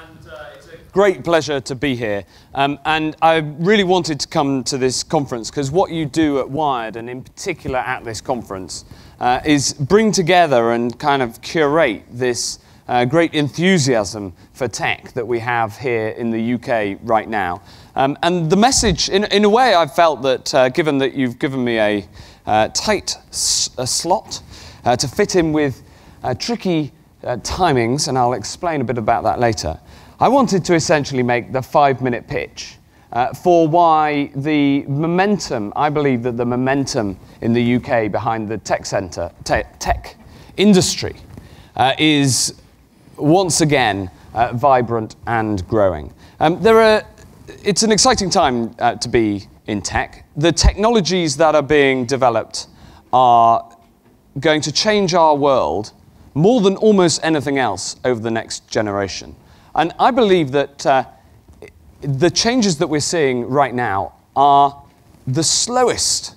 and it's a great pleasure to be here. And I really wanted to come to this conference because what you do at Wired, and in particular at this conference, is bring together and kind of curate this great enthusiasm for tech that we have here in the UK right now. And the message, in a way, I've felt that given that you've given me a tight slot to fit in with tricky timings, and I'll explain a bit about that later, I wanted to essentially make the 5-minute pitch for why the momentum, I believe that the momentum in the UK behind the tech industry is once again vibrant and growing. It's an exciting time to be in tech. The technologies that are being developed are going to change our world more than almost anything else over the next generation. And I believe that the changes that we're seeing right now are the slowest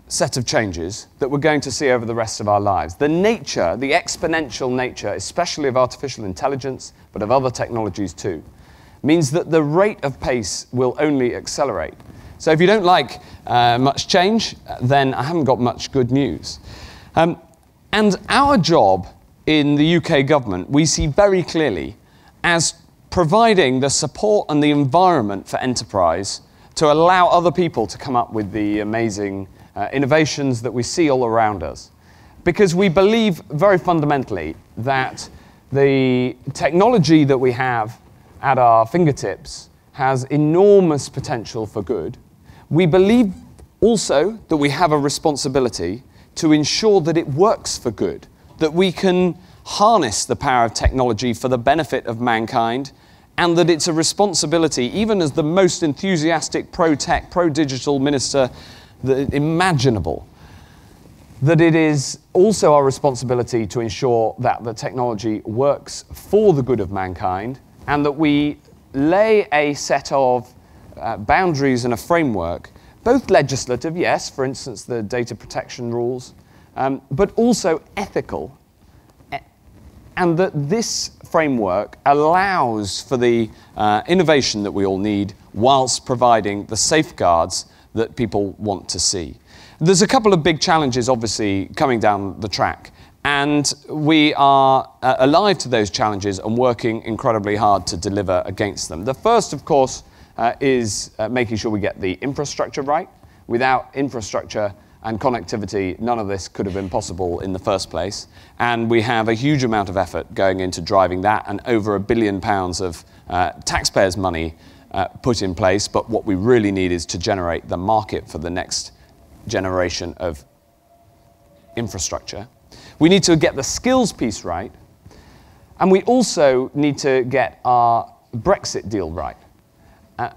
set of changes that we're going to see over the rest of our lives. The nature, the exponential nature, especially of artificial intelligence, but of other technologies too, means that the rate of pace will only accelerate. So if you don't like much change, then I haven't got much good news. And our job in the UK government, we see very clearly as providing the support and the environment for enterprise to allow other people to come up with the amazing innovations that we see all around us. Because we believe very fundamentally that the technology that we have at our fingertips has enormous potential for good. We believe also that we have a responsibility to ensure that it works for good, that we can harness the power of technology for the benefit of mankind, and that it's a responsibility, even as the most enthusiastic pro-tech, pro-digital minister imaginable, that it is also our responsibility to ensure that the technology works for the good of mankind, and that we lay a set of boundaries and a framework, both legislative, yes, for instance, the data protection rules, but also ethical, and that this framework allows for the innovation that we all need whilst providing the safeguards that people want to see. There's a couple of big challenges, obviously, coming down the track, and we are alive to those challenges and working incredibly hard to deliver against them. The first, of course, is making sure we get the infrastructure right. Without infrastructure and connectivity, none of this could have been possible in the first place. And we have a huge amount of effort going into driving that, and over £1 billion of taxpayers' money put in place. But what we really need is to generate the market for the next generation of infrastructure. We need to get the skills piece right. And we also need to get our Brexit deal right.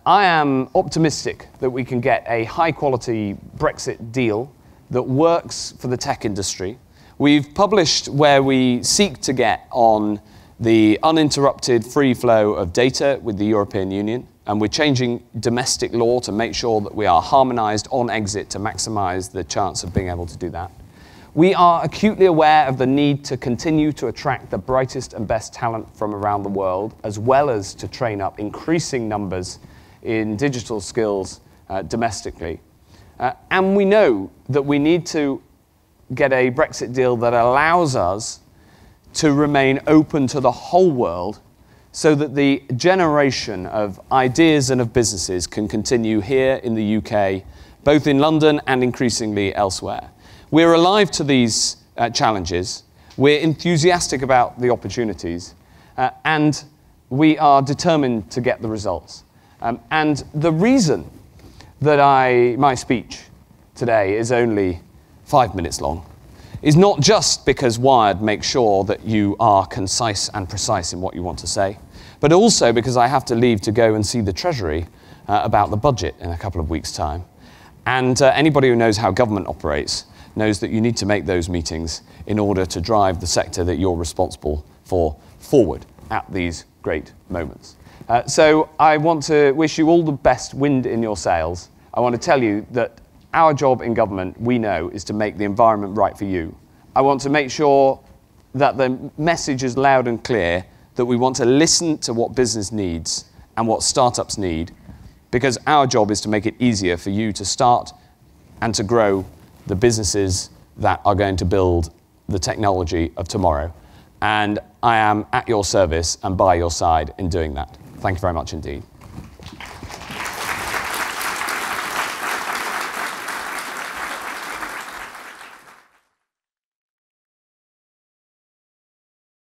I am optimistic that we can get a high-quality Brexit deal that works for the tech industry. We've published where we seek to get on the uninterrupted free flow of data with the European Union, and we're changing domestic law to make sure that we are harmonized on exit to maximize the chance of being able to do that. We are acutely aware of the need to continue to attract the brightest and best talent from around the world, as well as to train up increasing numbers in digital skills domestically. And we know that we need to get a Brexit deal that allows us to remain open to the whole world so that the generation of ideas and of businesses can continue here in the UK, both in London and increasingly elsewhere. We're alive to these challenges, we're enthusiastic about the opportunities, and we are determined to get the results. And the reason that my speech today is only 5 minutes long is not just because Wired makes sure that you are concise and precise in what you want to say, but also because I have to leave to go and see the Treasury about the budget in a couple of weeks' time. And anybody who knows how government operates knows that you need to make those meetings in order to drive the sector that you're responsible for forward at these great moments. So I want to wish you all the best wind in your sails. I want to tell you that our job in government, we know, is to make the environment right for you. I want to make sure that the message is loud and clear that we want to listen to what business needs and what startups need, because our job is to make it easier for you to start and to grow the businesses that are going to build the technology of tomorrow. And I am at your service and by your side in doing that. Thank you very much indeed.